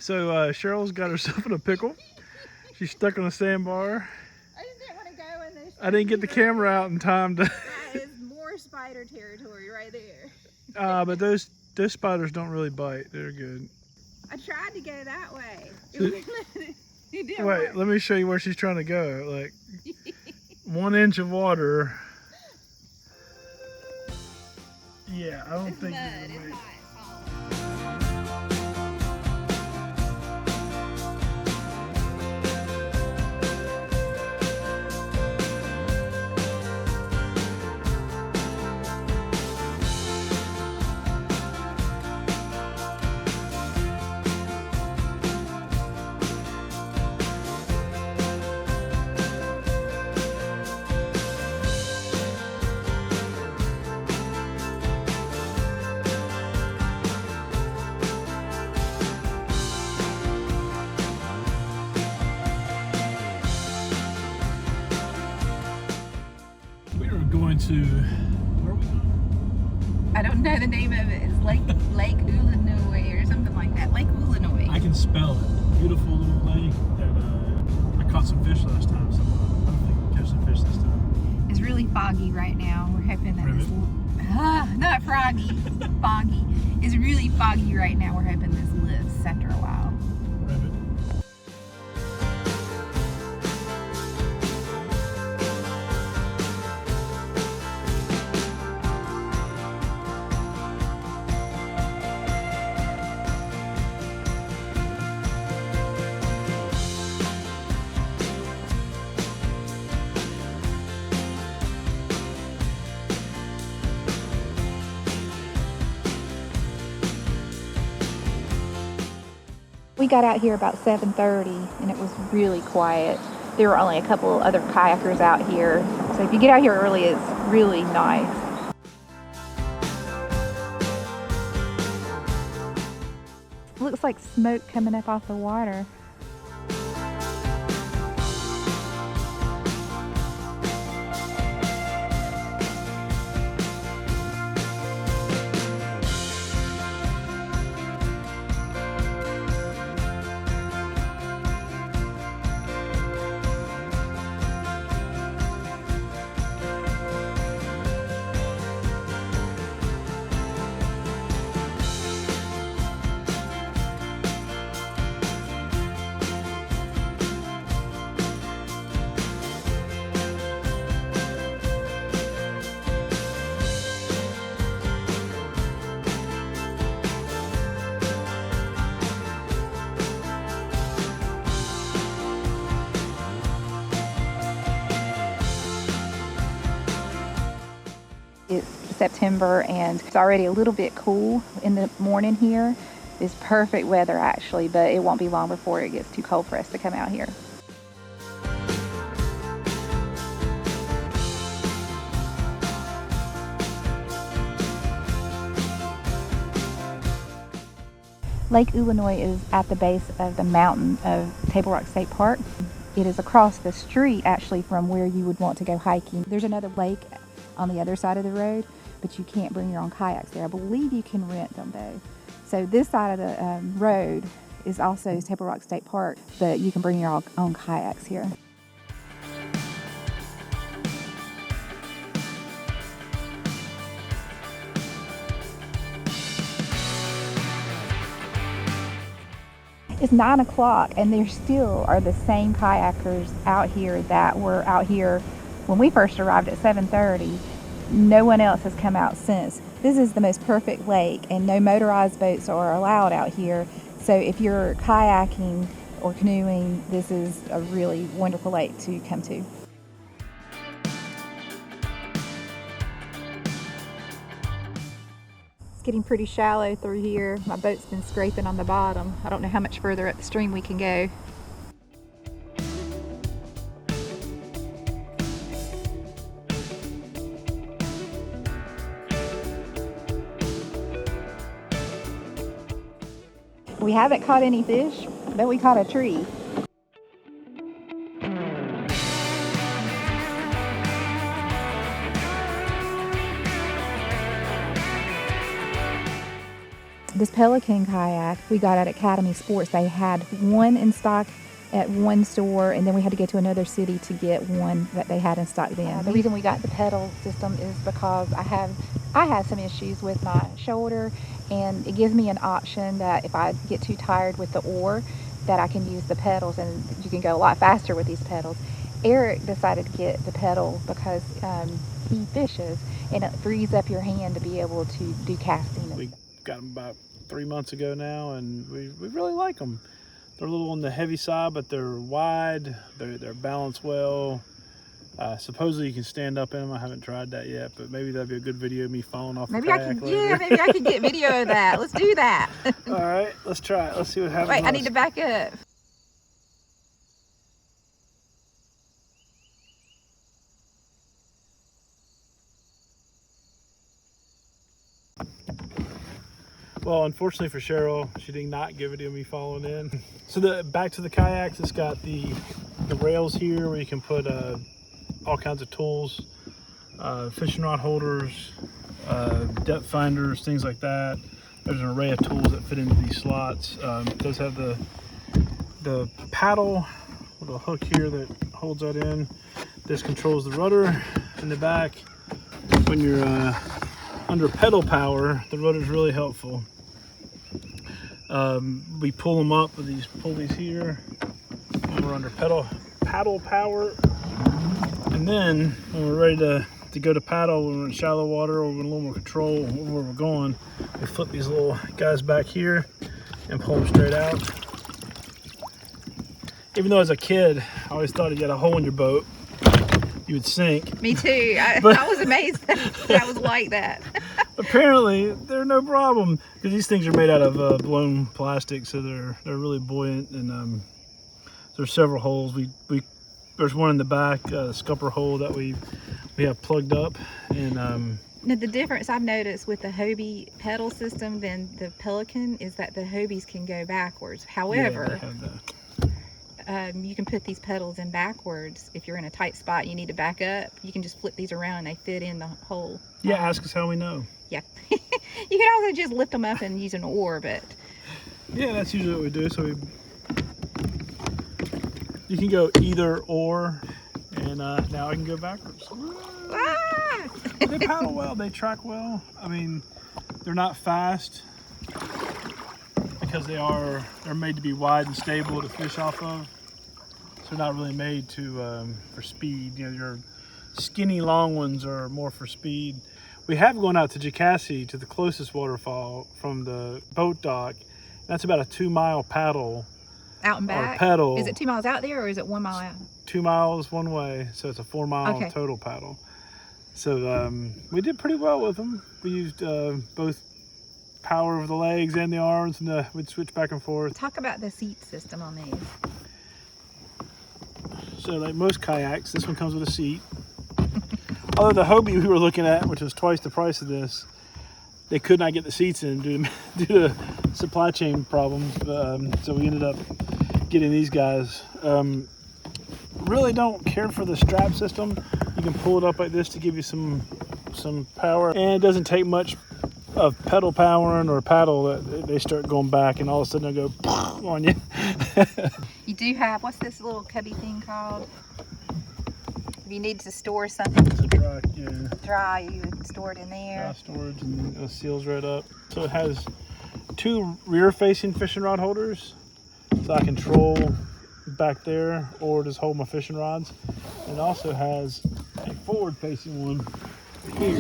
So Cheryl's got herself in a pickle. She's stuck on a sandbar. I just didn't want to go in this. I didn't get the camera out in time to. That is more spider territory right there. But those spiders don't really bite. They're good. I tried to go that way. So, It didn't wait, work. let me show you where she's trying to go. Like 1 inch of water. Yeah, I don't think. Mud. It's Wait. not. Going to, where are we going? I don't know the name of it. It's Lake OOLENOY or something like that. Lake OOLENOY. I can spell it. Beautiful little lake that I caught some fish last time, so I don't think we'll catch some fish this time. It's really foggy right now. We're hoping that this not froggy, foggy. It's really foggy right now. We're hoping this lifts after a while. Ribbit. We got out here about 7:30 and it was really quiet. There were only a couple other kayakers out here. So if you get out here early, it's really nice. Looks like smoke coming up off the water. It's September and it's already a little bit cool in the morning here. It's perfect weather actually, but it won't be long before it gets too cold for us to come out here. Lake OOLENOY is at the base of the mountain of Table Rock State Park. It is across the street actually from where you would want to go hiking. There's another lake on the other side of the road, but you can't bring your own kayaks there. I believe you can rent them though. So this side of the road is also Table Rock State Park, but you can bring your own kayaks here. It's 9 o'clock and there still are the same kayakers out here that were out here when we first arrived at 7:30. No one else has come out since. This is the most perfect lake and no motorized boats are allowed out here. So if you're kayaking or canoeing, this is a really wonderful lake to come to. It's getting pretty shallow through here. My boat's been scraping on the bottom. I don't know how much further up the stream we can go. We haven't caught any fish, but we caught a tree. this Pelican kayak we got at Academy Sports. They had one in stock at one store, and then we had to go to another city to get one that they had in stock then. The reason we got the pedal system is because I had some issues with my shoulder, and it gives me an option that if I get too tired with the oar, that I can use the pedals, and you can go a lot faster with these pedals. Eric decided to get the pedal because he fishes, and it frees up your hand to be able to do casting. We got them about 3 months ago now, and we really like them. They're a little on the heavy side, but they're wide, they're balanced well. Supposedly you can stand up in them. I haven't tried that yet, but maybe that'd be a good video of me falling off the kayak later. Yeah, maybe I can get video of that. Let's do that. All right, let's try it. Let's see what happens. Wait, I need to back up. Well, unfortunately for Cheryl, she did not give video of me falling in. So back to the kayaks, it's got the rails here where you can put all kinds of tools, fishing rod holders, depth finders, things like that. There's an array of tools that fit into these slots. It does have the paddle with a hook here that holds that in. This controls the rudder in the back. When you're under pedal power, the rudder is really helpful. We pull them up with these pulleys here when we're under paddle power, and then when we're ready to go to paddle, when we're in shallow water or with a little more control where we're going, we flip these little guys back here and pull them straight out. Even though as a kid I always thought if you had a hole in your boat you would sink. Me too. I was amazed that was like that. Apparently they're no problem, because these things are made out of blown plastic, so they're really buoyant, and there's several holes. There's one in the back, scupper hole that we have plugged up, and now the difference I've noticed with the Hobie pedal system than the Pelican is that the Hobies can go backwards. However, yeah, they have that. You can put these pedals in backwards. If you're in a tight spot and you need to back up, you can just flip these around and they fit in the hole. Yeah, ask us how we know. Yeah. You can also just lift them up and use an oar, but yeah, that's usually what we do. So you can go either or, and now I can go backwards. ah! They paddle well, they track well. I mean, they're not fast because they're made to be wide and stable to fish off of. So they're not really made for speed. You know, your skinny long ones are more for speed. We have gone out to Jacassie to the closest waterfall from the boat dock. That's about a 2-mile paddle. Out and back? Or pedal. Is it 2 miles out there, or is it 1 mile out? 2 miles one way, so it's a 4-mile total paddle. So we did pretty well with them. We used both power over the legs and the arms, and we'd switch back and forth. Talk about the seat system on these. So like most kayaks, this one comes with a seat. Although the Hobie we were looking at, which was twice the price of this, they could not get the seats in due to supply chain problems. So we ended up getting these guys. Really don't care for the strap system. You can pull it up like this to give you some power, and it doesn't take much of pedal powering or paddle that they start going back, and all of a sudden they'll go on you. You do have, what's this little cubby thing called? If you need to store something to keep it dry, you would store it in there. Dry storage, and it seals right up. So it has 2 rear-facing fishing rod holders, so I control back there or just hold my fishing rods. It also has a forward-facing one here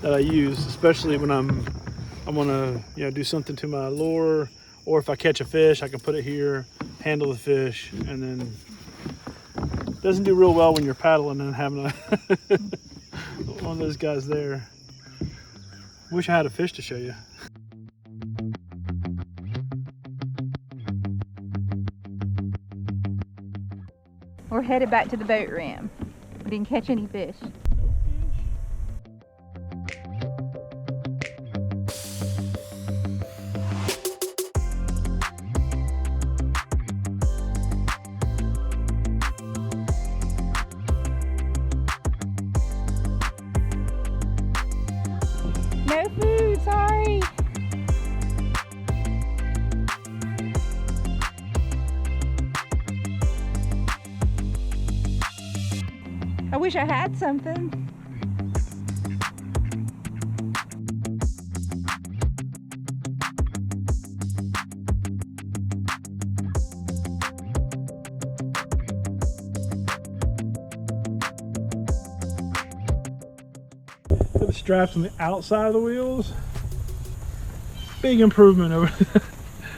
that I use, especially when I want to do something to my lure, or if I catch a fish, I can put it here, handle the fish, and then it doesn't do real well when you're paddling and having one of those guys there. Wish I had a fish to show you. We're headed back to the boat ramp. We didn't catch any fish. No food, sorry. I wish I had something. Put the straps on the outside of the wheels. Big improvement over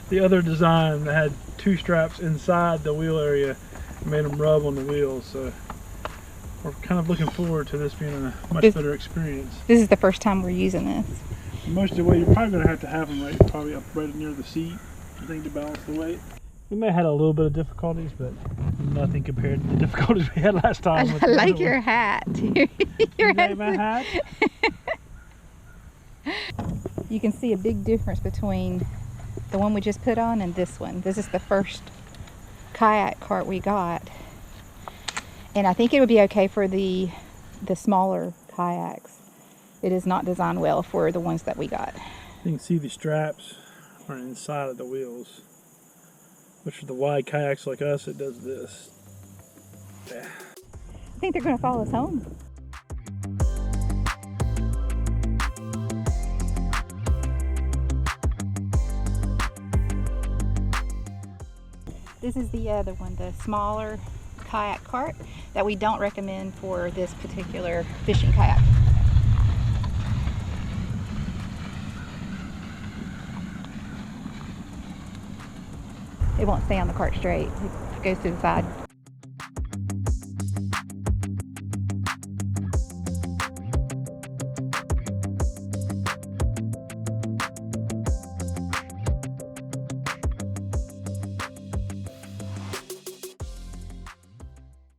the other design that had two straps inside the wheel area and made them rub on the wheels. So we're kind of looking forward to this being a much better experience. This is the first time we're using this. Most of the weight, you're probably going to have them probably up right near the seat, I think, to balance the weight. We may have had a little bit of difficulties, but nothing compared to the difficulties we had last time. I like your hat. You like my hat? You can see a big difference between the one we just put on and this one. This is the first kayak cart we got. And I think it would be okay for the smaller kayaks. It is not designed well for the ones that we got. You can see the straps are inside of the wheels. Which for the wide kayaks like us, it does this. Yeah. I think they're going to follow us home. This is the other one, the smaller kayak cart that we don't recommend for this particular fishing kayak. It won't stay on the cart straight. It goes to the side.